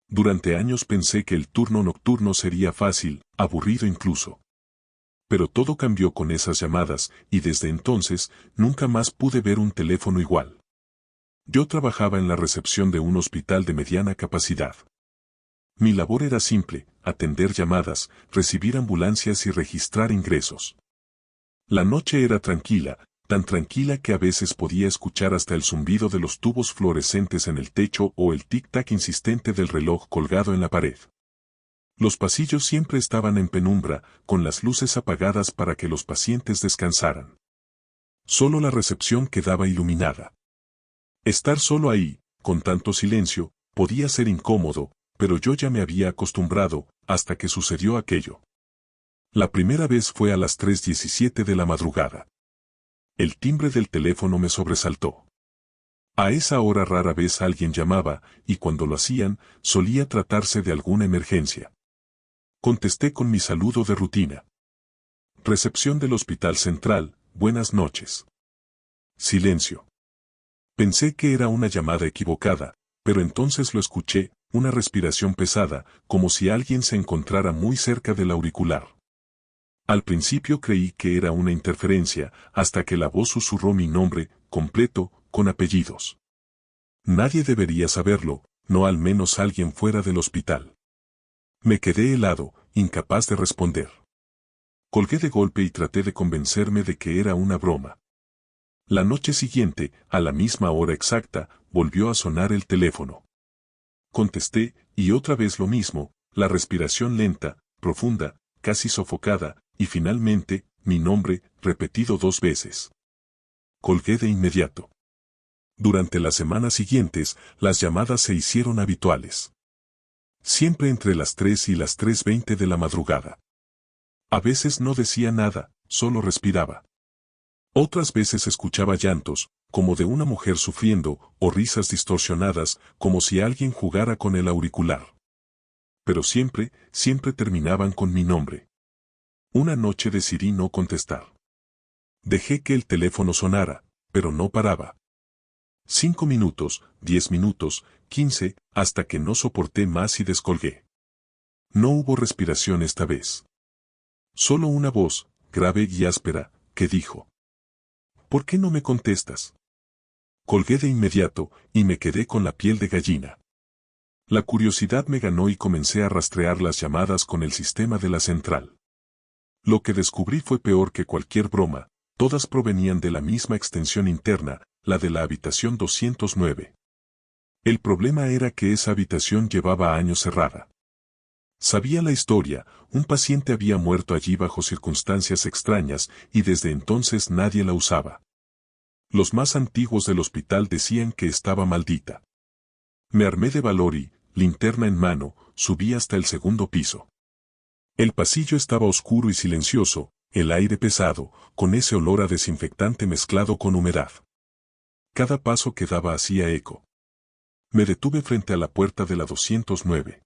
Durante años pensé que el turno nocturno sería fácil, aburrido incluso. Pero todo cambió con esas llamadas, y desde entonces, nunca más pude ver un teléfono igual. Yo trabajaba en la recepción de un hospital de mediana capacidad. Mi labor era simple: atender llamadas, recibir ambulancias y registrar ingresos. La noche era tranquila, tan tranquila que a veces podía escuchar hasta el zumbido de los tubos fluorescentes en el techo o el tic-tac insistente del reloj colgado en la pared. Los pasillos siempre estaban en penumbra, con las luces apagadas para que los pacientes descansaran. Solo la recepción quedaba iluminada. Estar solo ahí, con tanto silencio, podía ser incómodo, pero yo ya me había acostumbrado, hasta que sucedió aquello. La primera vez fue a las 3:17 de la madrugada. El timbre del teléfono me sobresaltó. A esa hora rara vez alguien llamaba, y cuando lo hacían, solía tratarse de alguna emergencia. Contesté con mi saludo de rutina. Recepción del Hospital Central, buenas noches. Silencio. Pensé que era una llamada equivocada, pero entonces lo escuché, una respiración pesada, como si alguien se encontrara muy cerca del auricular. Al principio creí que era una interferencia, hasta que la voz susurró mi nombre, completo, con apellidos. Nadie debería saberlo, no al menos alguien fuera del hospital. Me quedé helado, incapaz de responder. Colgué de golpe y traté de convencerme de que era una broma. La noche siguiente, a la misma hora exacta, volvió a sonar el teléfono. Contesté, y otra vez lo mismo, la respiración lenta, profunda, casi sofocada, y finalmente, mi nombre, repetido 2 veces. Colgué de inmediato. Durante las semanas siguientes, las llamadas se hicieron habituales. Siempre entre las 3 y las 3:20 de la madrugada. A veces no decía nada, solo respiraba. Otras veces escuchaba llantos, como de una mujer sufriendo, o risas distorsionadas, como si alguien jugara con el auricular. Pero siempre terminaban con mi nombre. Una noche decidí no contestar. Dejé que el teléfono sonara, pero no paraba. 5 minutos, 10 minutos, 15, hasta que no soporté más y descolgué. No hubo respiración esta vez. Solo una voz, grave y áspera, que dijo: ¿por qué no me contestas? Colgué de inmediato, y me quedé con la piel de gallina. La curiosidad me ganó y comencé a rastrear las llamadas con el sistema de la central. Lo que descubrí fue peor que cualquier broma, todas provenían de la misma extensión interna, la de la habitación 209. El problema era que esa habitación llevaba años cerrada. Sabía la historia: un paciente había muerto allí bajo circunstancias extrañas, y desde entonces nadie la usaba. Los más antiguos del hospital decían que estaba maldita. Me armé de valor y, linterna en mano, subí hasta el segundo piso. El pasillo estaba oscuro y silencioso, el aire pesado, con ese olor a desinfectante mezclado con humedad. Cada paso que daba hacía eco. Me detuve frente a la puerta de la 209.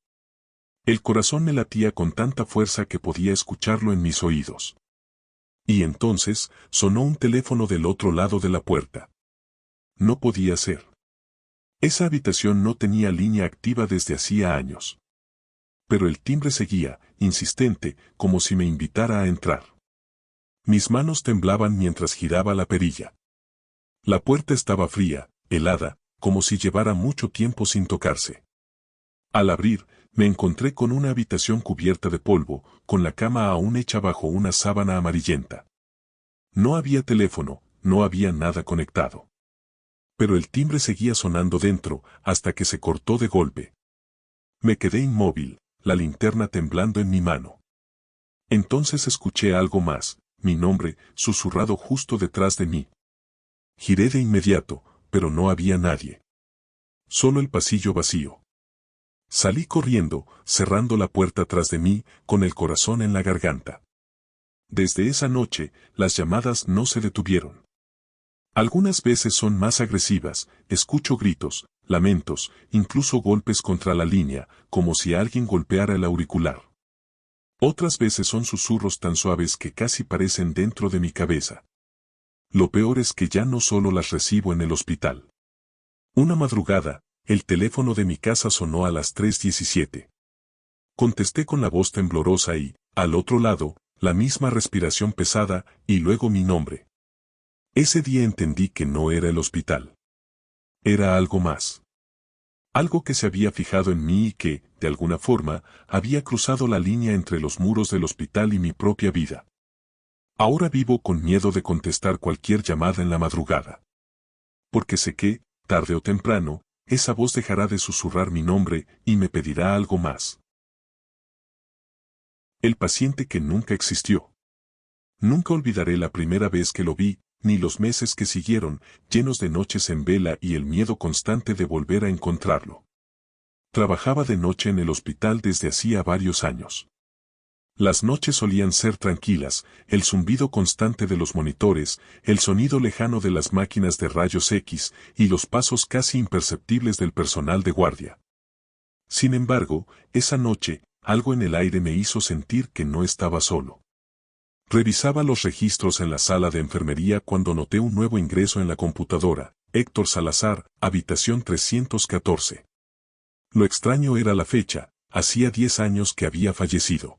El corazón me latía con tanta fuerza que podía escucharlo en mis oídos. Y entonces, sonó un teléfono del otro lado de la puerta. No podía ser. Esa habitación no tenía línea activa desde hacía años. Pero el timbre seguía, insistente, como si me invitara a entrar. Mis manos temblaban mientras giraba la perilla. La puerta estaba fría, helada, como si llevara mucho tiempo sin tocarse. Al abrir, me encontré con una habitación cubierta de polvo, con la cama aún hecha bajo una sábana amarillenta. No había teléfono, no había nada conectado. Pero el timbre seguía sonando dentro, hasta que se cortó de golpe. Me quedé inmóvil, la linterna temblando en mi mano. Entonces escuché algo más, mi nombre, susurrado justo detrás de mí. Giré de inmediato, pero no había nadie. Solo el pasillo vacío. Salí corriendo, cerrando la puerta tras de mí, con el corazón en la garganta. Desde esa noche, las llamadas no se detuvieron. Algunas veces son más agresivas, escucho gritos, lamentos, incluso golpes contra la línea, como si alguien golpeara el auricular. Otras veces son susurros tan suaves que casi parecen dentro de mi cabeza. Lo peor es que ya no solo las recibo en el hospital. Una madrugada, El teléfono de mi casa sonó a las 3:17. Contesté con la voz temblorosa y, al otro lado, la misma respiración pesada, y luego mi nombre. Ese día entendí que no era el hospital. Era algo más. Algo que se había fijado en mí y que, de alguna forma, había cruzado la línea entre los muros del hospital y mi propia vida. Ahora vivo con miedo de contestar cualquier llamada en la madrugada. Porque sé que, tarde o temprano, esa voz dejará de susurrar mi nombre y me pedirá algo más. El paciente que nunca existió. Nunca olvidaré la primera vez que lo vi, ni los meses que siguieron, llenos de noches en vela y el miedo constante de volver a encontrarlo. Trabajaba de noche en el hospital desde hacía varios años. Las noches solían ser tranquilas, el zumbido constante de los monitores, el sonido lejano de las máquinas de rayos X y los pasos casi imperceptibles del personal de guardia. Sin embargo, esa noche, algo en el aire me hizo sentir que no estaba solo. Revisaba los registros en la sala de enfermería cuando noté un nuevo ingreso en la computadora: Héctor Salazar, habitación 314. Lo extraño era la fecha, hacía 10 años que había fallecido.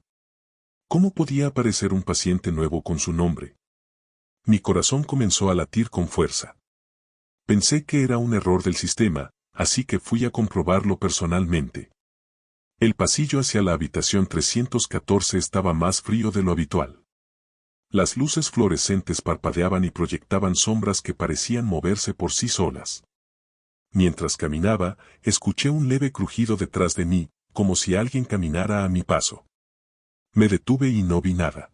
¿Cómo podía aparecer un paciente nuevo con su nombre? Mi corazón comenzó a latir con fuerza. Pensé que era un error del sistema, así que fui a comprobarlo personalmente. El pasillo hacia la habitación 314 estaba más frío de lo habitual. Las luces fluorescentes parpadeaban y proyectaban sombras que parecían moverse por sí solas. Mientras caminaba, escuché un leve crujido detrás de mí, como si alguien caminara a mi paso. Me detuve y no vi nada.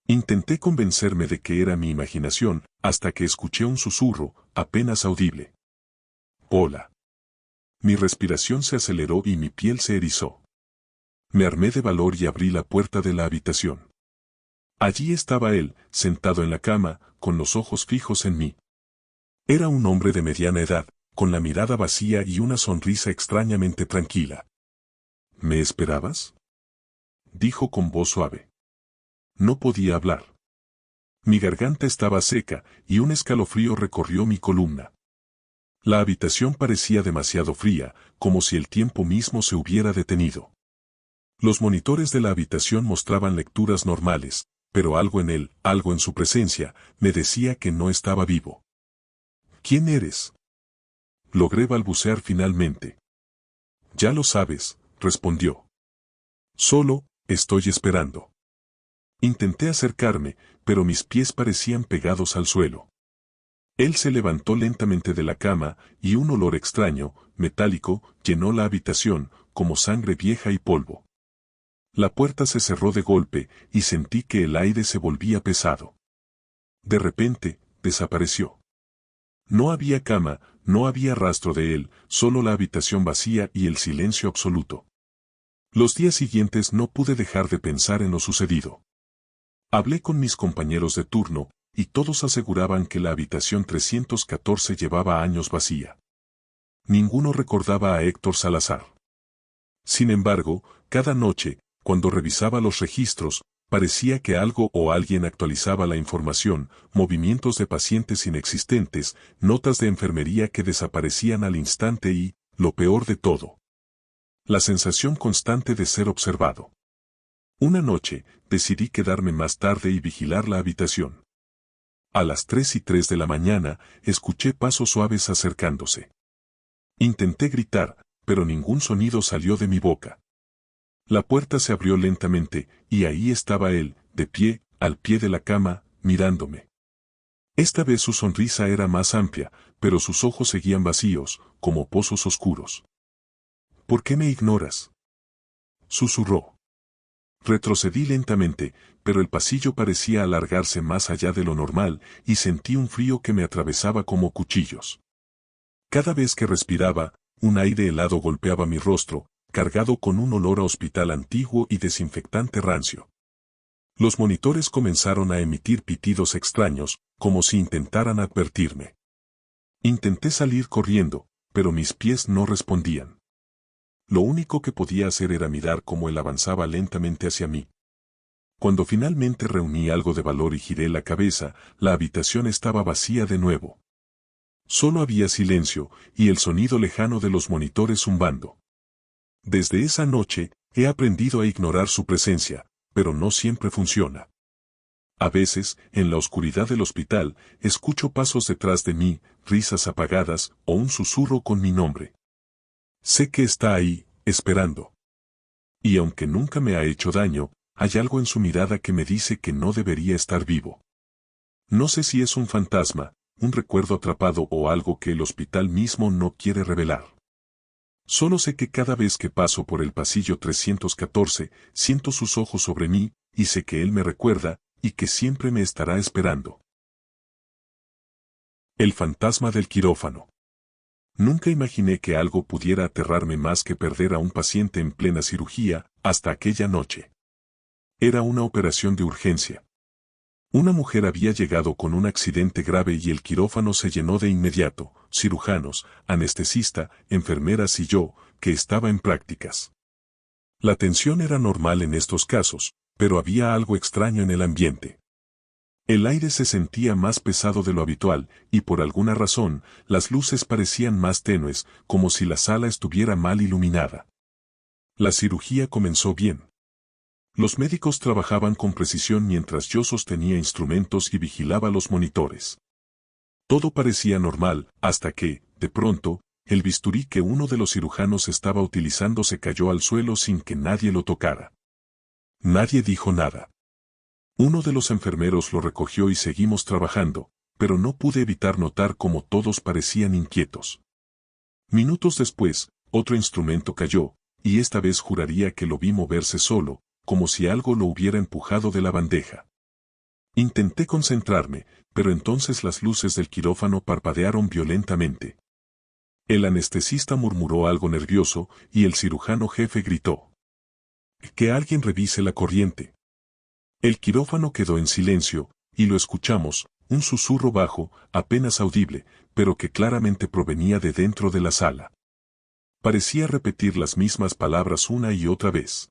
Intenté convencerme de que era mi imaginación, hasta que escuché un susurro, apenas audible. Hola. Mi respiración se aceleró y mi piel se erizó. Me armé de valor y abrí la puerta de la habitación. Allí estaba él, sentado en la cama, con los ojos fijos en mí. Era un hombre de mediana edad, con la mirada vacía y una sonrisa extrañamente tranquila. ¿Me esperabas?, dijo con voz suave. No podía hablar. Mi garganta estaba seca, y un escalofrío recorrió mi columna. La habitación parecía demasiado fría, como si el tiempo mismo se hubiera detenido. Los monitores de la habitación mostraban lecturas normales, pero algo en él, algo en su presencia, me decía que no estaba vivo. ¿Quién eres?, logré balbucear finalmente. Ya lo sabes, respondió. Solo, estoy esperando. Intenté acercarme, pero mis pies parecían pegados al suelo. Él se levantó lentamente de la cama, y un olor extraño, metálico, llenó la habitación, como sangre vieja y polvo. La puerta se cerró de golpe, y sentí que el aire se volvía pesado. De repente, desapareció. No había cama, no había rastro de él, solo la habitación vacía y el silencio absoluto. Los días siguientes no pude dejar de pensar en lo sucedido. Hablé con mis compañeros de turno, y todos aseguraban que la habitación 314 llevaba años vacía. Ninguno recordaba a Héctor Salazar. Sin embargo, cada noche, cuando revisaba los registros, parecía que algo o alguien actualizaba la información: movimientos de pacientes inexistentes, notas de enfermería que desaparecían al instante y, lo peor de todo, la sensación constante de ser observado. Una noche, decidí quedarme más tarde y vigilar la habitación. A las 3:03 de la mañana, escuché pasos suaves acercándose. Intenté gritar, pero ningún sonido salió de mi boca. La puerta se abrió lentamente, y ahí estaba él, de pie, al pie de la cama, mirándome. Esta vez su sonrisa era más amplia, pero sus ojos seguían vacíos, como pozos oscuros. ¿Por qué me ignoras?, susurró. Retrocedí lentamente, pero el pasillo parecía alargarse más allá de lo normal, y sentí un frío que me atravesaba como cuchillos. Cada vez que respiraba, un aire helado golpeaba mi rostro, cargado con un olor a hospital antiguo y desinfectante rancio. Los monitores comenzaron a emitir pitidos extraños, como si intentaran advertirme. Intenté salir corriendo, pero mis pies no respondían. Lo único que podía hacer era mirar cómo él avanzaba lentamente hacia mí. Cuando finalmente reuní algo de valor y giré la cabeza, la habitación estaba vacía de nuevo. Solo había silencio y el sonido lejano de los monitores zumbando. Desde esa noche, he aprendido a ignorar su presencia, pero no siempre funciona. A veces, en la oscuridad del hospital, escucho pasos detrás de mí, risas apagadas o un susurro con mi nombre. Sé que está ahí, esperando. Y aunque nunca me ha hecho daño, hay algo en su mirada que me dice que no debería estar vivo. No sé si es un fantasma, un recuerdo atrapado o algo que el hospital mismo no quiere revelar. Solo sé que cada vez que paso por el pasillo 314, siento sus ojos sobre mí, y sé que él me recuerda, y que siempre me estará esperando. El fantasma del quirófano. Nunca imaginé que algo pudiera aterrarme más que perder a un paciente en plena cirugía, hasta aquella noche. Era una operación de urgencia. Una mujer había llegado con un accidente grave y el quirófano se llenó de inmediato, cirujanos, anestesista, enfermeras y yo, que estaba en prácticas. La tensión era normal en estos casos, pero había algo extraño en el ambiente. El aire se sentía más pesado de lo habitual, y por alguna razón, las luces parecían más tenues, como si la sala estuviera mal iluminada. La cirugía comenzó bien. Los médicos trabajaban con precisión mientras yo sostenía instrumentos y vigilaba los monitores. Todo parecía normal, hasta que, de pronto, el bisturí que uno de los cirujanos estaba utilizando se cayó al suelo sin que nadie lo tocara. Nadie dijo nada. Uno de los enfermeros lo recogió y seguimos trabajando, pero no pude evitar notar cómo todos parecían inquietos. Minutos después, otro instrumento cayó, y esta vez juraría que lo vi moverse solo, como si algo lo hubiera empujado de la bandeja. Intenté concentrarme, pero entonces las luces del quirófano parpadearon violentamente. El anestesista murmuró algo nervioso, y el cirujano jefe gritó: «Que alguien revise la corriente». El quirófano quedó en silencio, y lo escuchamos, un susurro bajo, apenas audible, pero que claramente provenía de dentro de la sala. Parecía repetir las mismas palabras una y otra vez.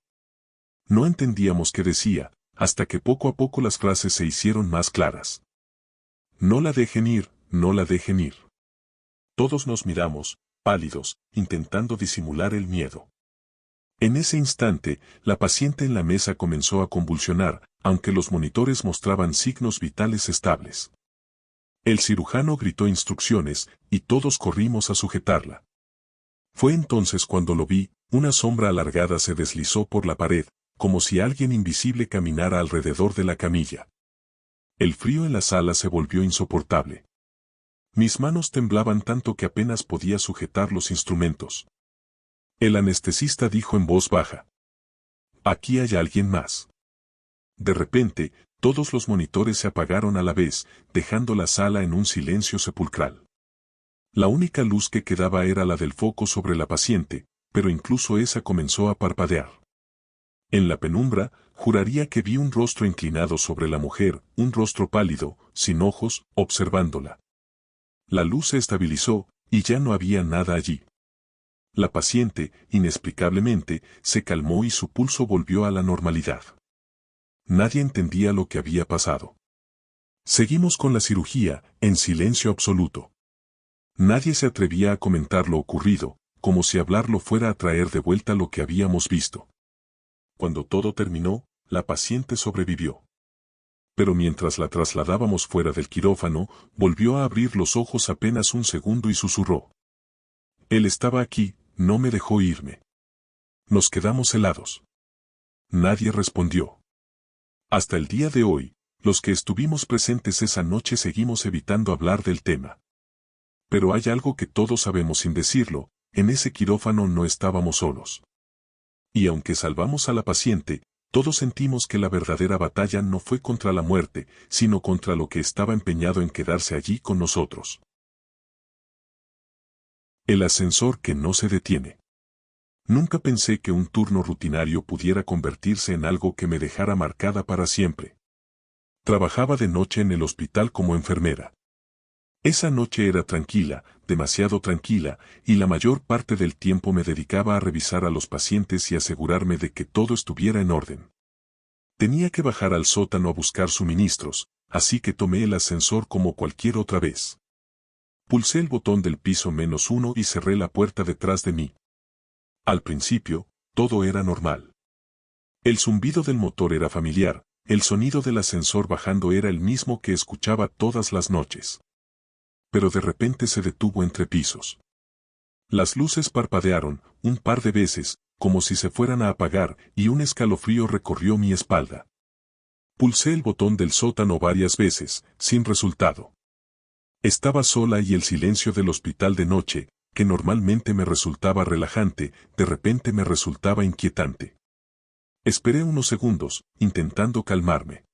No entendíamos qué decía, hasta que poco a poco las frases se hicieron más claras. «No la dejen ir, no la dejen ir». Todos nos miramos, pálidos, intentando disimular el miedo. En ese instante, la paciente en la mesa comenzó a convulsionar, aunque los monitores mostraban signos vitales estables. El cirujano gritó instrucciones, y todos corrimos a sujetarla. Fue entonces cuando lo vi, una sombra alargada se deslizó por la pared, como si alguien invisible caminara alrededor de la camilla. El frío en la sala se volvió insoportable. Mis manos temblaban tanto que apenas podía sujetar los instrumentos. El anestesista dijo en voz baja: «Aquí hay alguien más». De repente, todos los monitores se apagaron a la vez, dejando la sala en un silencio sepulcral. La única luz que quedaba era la del foco sobre la paciente, pero incluso esa comenzó a parpadear. En la penumbra, juraría que vi un rostro inclinado sobre la mujer, un rostro pálido, sin ojos, observándola. La luz se estabilizó, y ya no había nada allí. La paciente, inexplicablemente, se calmó y su pulso volvió a la normalidad. Nadie entendía lo que había pasado. Seguimos con la cirugía, en silencio absoluto. Nadie se atrevía a comentar lo ocurrido, como si hablarlo fuera a traer de vuelta lo que habíamos visto. Cuando todo terminó, la paciente sobrevivió. Pero mientras la trasladábamos fuera del quirófano, volvió a abrir los ojos apenas un segundo y susurró: «Él estaba aquí, no me dejó irme». Nos quedamos helados. Nadie respondió. Hasta el día de hoy, los que estuvimos presentes esa noche seguimos evitando hablar del tema. Pero hay algo que todos sabemos sin decirlo: en ese quirófano no estábamos solos. Y aunque salvamos a la paciente, todos sentimos que la verdadera batalla no fue contra la muerte, sino contra lo que estaba empeñado en quedarse allí con nosotros. El ascensor que no se detiene. Nunca pensé que un turno rutinario pudiera convertirse en algo que me dejara marcada para siempre. Trabajaba de noche en el hospital como enfermera. Esa noche era tranquila, demasiado tranquila, y la mayor parte del tiempo me dedicaba a revisar a los pacientes y asegurarme de que todo estuviera en orden. Tenía que bajar al sótano a buscar suministros, así que tomé el ascensor como cualquier otra vez. Pulsé el botón del piso -1 y cerré la puerta detrás de mí. Al principio, todo era normal. El zumbido del motor era familiar, el sonido del ascensor bajando era el mismo que escuchaba todas las noches. Pero de repente se detuvo entre pisos. Las luces parpadearon un par de veces, como si se fueran a apagar, y un escalofrío recorrió mi espalda. Pulsé el botón del sótano varias veces, sin resultado. Estaba sola y el silencio del hospital de noche, que normalmente me resultaba relajante, de repente me resultaba inquietante. Esperé unos segundos, intentando calmarme.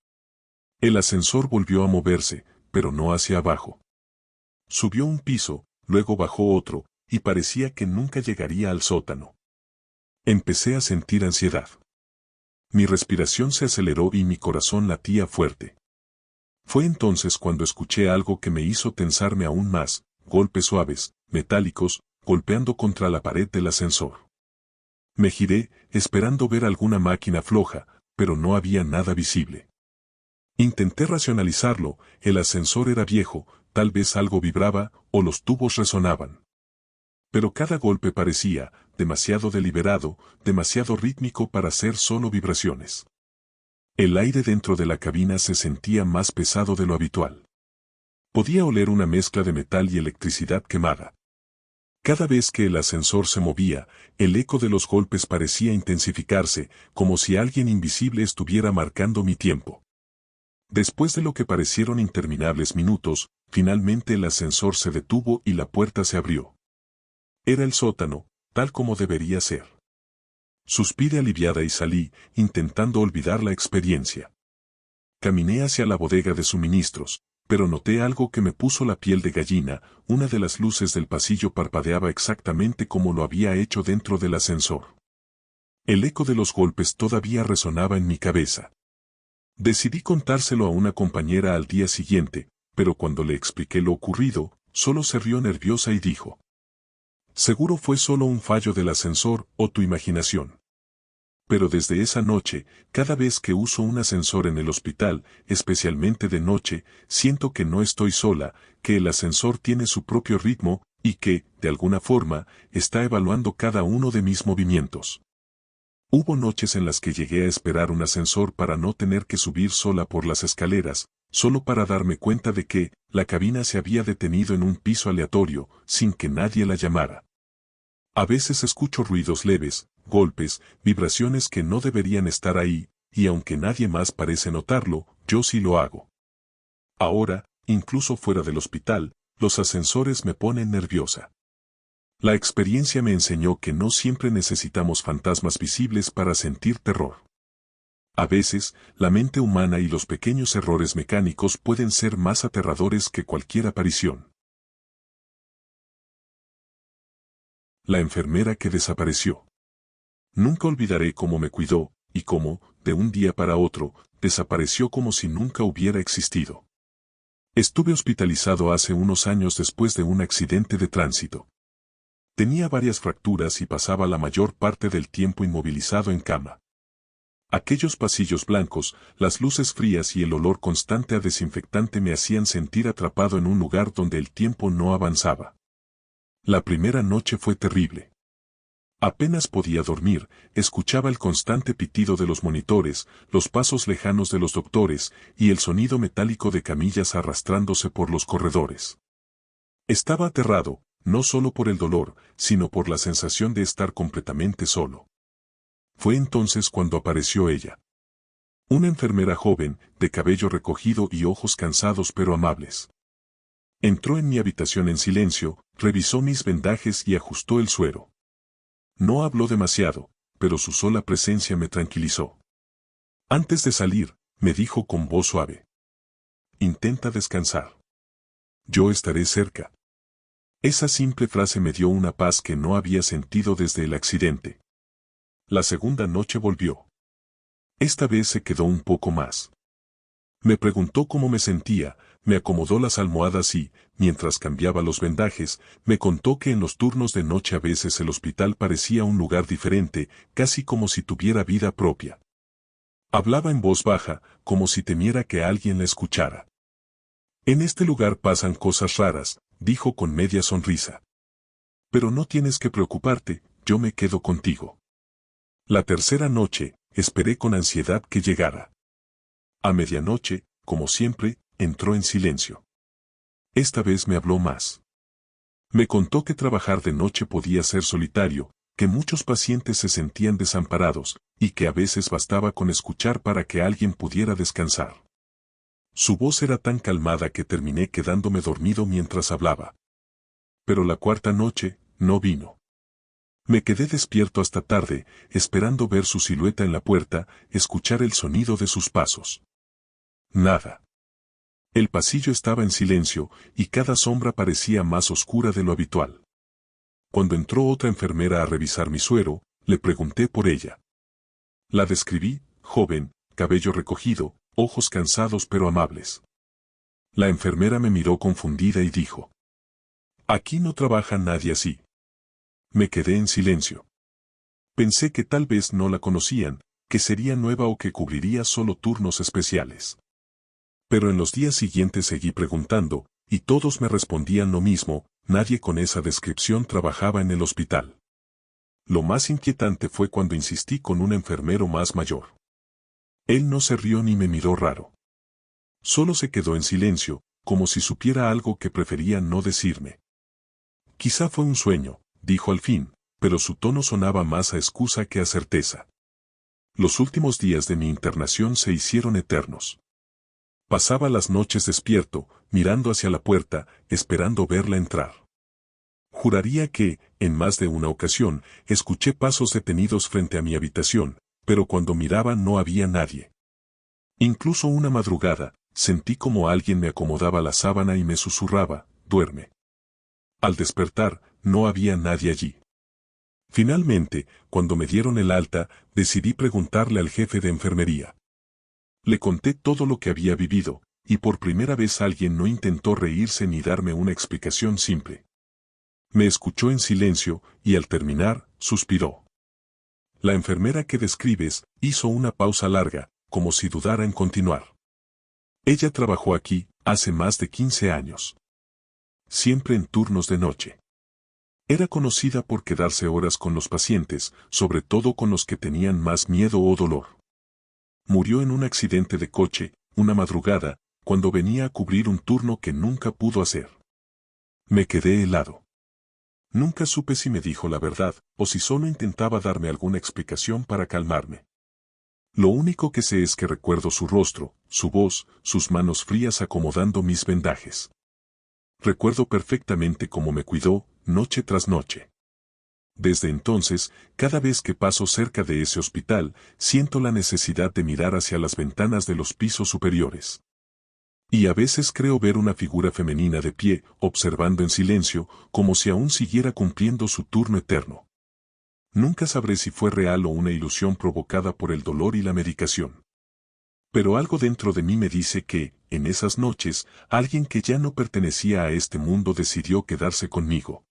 El ascensor volvió a moverse, pero no hacia abajo. Subió un piso, luego bajó otro, y parecía que nunca llegaría al sótano. Empecé a sentir ansiedad. Mi respiración se aceleró y mi corazón latía fuerte. Fue entonces cuando escuché algo que me hizo tensarme aún más, golpes suaves, metálicos, golpeando contra la pared del ascensor. Me giré, esperando ver alguna máquina floja, pero no había nada visible. Intenté racionalizarlo, el ascensor era viejo, tal vez algo vibraba, o los tubos resonaban. Pero cada golpe parecía demasiado deliberado, demasiado rítmico para ser solo vibraciones. El aire dentro de la cabina se sentía más pesado de lo habitual. Podía oler una mezcla de metal y electricidad quemada. Cada vez que el ascensor se movía, el eco de los golpes parecía intensificarse, como si alguien invisible estuviera marcando mi tiempo. Después de lo que parecieron interminables minutos, finalmente el ascensor se detuvo y la puerta se abrió. Era el sótano, tal como debería ser. Suspiré aliviada y salí, intentando olvidar la experiencia. Caminé hacia la bodega de suministros, pero noté algo que me puso la piel de gallina, una de las luces del pasillo parpadeaba exactamente como lo había hecho dentro del ascensor. El eco de los golpes todavía resonaba en mi cabeza. Decidí contárselo a una compañera al día siguiente, pero cuando le expliqué lo ocurrido, solo se rió nerviosa y dijo: «Seguro fue solo un fallo del ascensor o tu imaginación». Pero desde esa noche, cada vez que uso un ascensor en el hospital, especialmente de noche, siento que no estoy sola, que el ascensor tiene su propio ritmo, y que, de alguna forma, está evaluando cada uno de mis movimientos. Hubo noches en las que llegué a esperar un ascensor para no tener que subir sola por las escaleras, solo para darme cuenta de que la cabina se había detenido en un piso aleatorio, sin que nadie la llamara. A veces escucho ruidos leves, golpes, vibraciones que no deberían estar ahí, y aunque nadie más parece notarlo, yo sí lo hago. Ahora, incluso fuera del hospital, los ascensores me ponen nerviosa. La experiencia me enseñó que no siempre necesitamos fantasmas visibles para sentir terror. A veces, la mente humana y los pequeños errores mecánicos pueden ser más aterradores que cualquier aparición. La enfermera que desapareció. Nunca olvidaré cómo me cuidó, y cómo, de un día para otro, desapareció como si nunca hubiera existido. Estuve hospitalizado hace unos años después de un accidente de tránsito. Tenía varias fracturas y pasaba la mayor parte del tiempo inmovilizado en cama. Aquellos pasillos blancos, las luces frías y el olor constante a desinfectante me hacían sentir atrapado en un lugar donde el tiempo no avanzaba. La primera noche fue terrible. Apenas podía dormir, escuchaba el constante pitido de los monitores, los pasos lejanos de los doctores, y el sonido metálico de camillas arrastrándose por los corredores. Estaba aterrado, no solo por el dolor, sino por la sensación de estar completamente solo. Fue entonces cuando apareció ella. Una enfermera joven, de cabello recogido y ojos cansados pero amables. Entró en mi habitación en silencio, revisó mis vendajes y ajustó el suero. No habló demasiado, pero su sola presencia me tranquilizó. Antes de salir, me dijo con voz suave: «Intenta descansar. Yo estaré cerca». Esa simple frase me dio una paz que no había sentido desde el accidente. La segunda noche volvió. Esta vez se quedó un poco más. Me preguntó cómo me sentía, me acomodó las almohadas y, mientras cambiaba los vendajes, me contó que en los turnos de noche a veces el hospital parecía un lugar diferente, casi como si tuviera vida propia. Hablaba en voz baja, como si temiera que alguien la escuchara. «En este lugar pasan cosas raras», dijo con media sonrisa. Pero no tienes que preocuparte, yo me quedo contigo. La tercera noche, esperé con ansiedad que llegara. A medianoche, como siempre, entró en silencio. Esta vez me habló más. Me contó que trabajar de noche podía ser solitario, que muchos pacientes se sentían desamparados, y que a veces bastaba con escuchar para que alguien pudiera descansar. Su voz era tan calmada que terminé quedándome dormido mientras hablaba. Pero la cuarta noche, no vino. Me quedé despierto hasta tarde, esperando ver su silueta en la puerta, escuchar el sonido de sus pasos. Nada. El pasillo estaba en silencio, y cada sombra parecía más oscura de lo habitual. Cuando entró otra enfermera a revisar mi suero, le pregunté por ella. La describí, joven, cabello recogido, ojos cansados pero amables. La enfermera me miró confundida y dijo: «Aquí no trabaja nadie así». Me quedé en silencio. Pensé que tal vez no la conocían, que sería nueva o que cubriría solo turnos especiales. Pero en los días siguientes seguí preguntando, y todos me respondían lo mismo: nadie con esa descripción trabajaba en el hospital. Lo más inquietante fue cuando insistí con un enfermero más mayor. Él no se rió ni me miró raro. Solo se quedó en silencio, como si supiera algo que prefería no decirme. «Quizá fue un sueño», dijo al fin, pero su tono sonaba más a excusa que a certeza. Los últimos días de mi internación se hicieron eternos. Pasaba las noches despierto, mirando hacia la puerta, esperando verla entrar. Juraría que, en más de una ocasión, escuché pasos detenidos frente a mi habitación, pero cuando miraba no había nadie. Incluso una madrugada, sentí como alguien me acomodaba la sábana y me susurraba: «Duerme». Al despertar, no había nadie allí. Finalmente, cuando me dieron el alta, decidí preguntarle al jefe de enfermería. Le conté todo lo que había vivido, y por primera vez alguien no intentó reírse ni darme una explicación simple. Me escuchó en silencio, y al terminar, suspiró. «La enfermera que describes», hizo una pausa larga, como si dudara en continuar. «Ella trabajó aquí, hace más de 15 años. Siempre en turnos de noche. Era conocida por quedarse horas con los pacientes, sobre todo con los que tenían más miedo o dolor. Murió en un accidente de coche, una madrugada, cuando venía a cubrir un turno que nunca pudo hacer». Me quedé helado. Nunca supe si me dijo la verdad, o si solo intentaba darme alguna explicación para calmarme. Lo único que sé es que recuerdo su rostro, su voz, sus manos frías acomodando mis vendajes. Recuerdo perfectamente cómo me cuidó, noche tras noche. Desde entonces, cada vez que paso cerca de ese hospital, siento la necesidad de mirar hacia las ventanas de los pisos superiores. Y a veces creo ver una figura femenina de pie, observando en silencio, como si aún siguiera cumpliendo su turno eterno. Nunca sabré si fue real o una ilusión provocada por el dolor y la medicación. Pero algo dentro de mí me dice que, en esas noches, alguien que ya no pertenecía a este mundo decidió quedarse conmigo.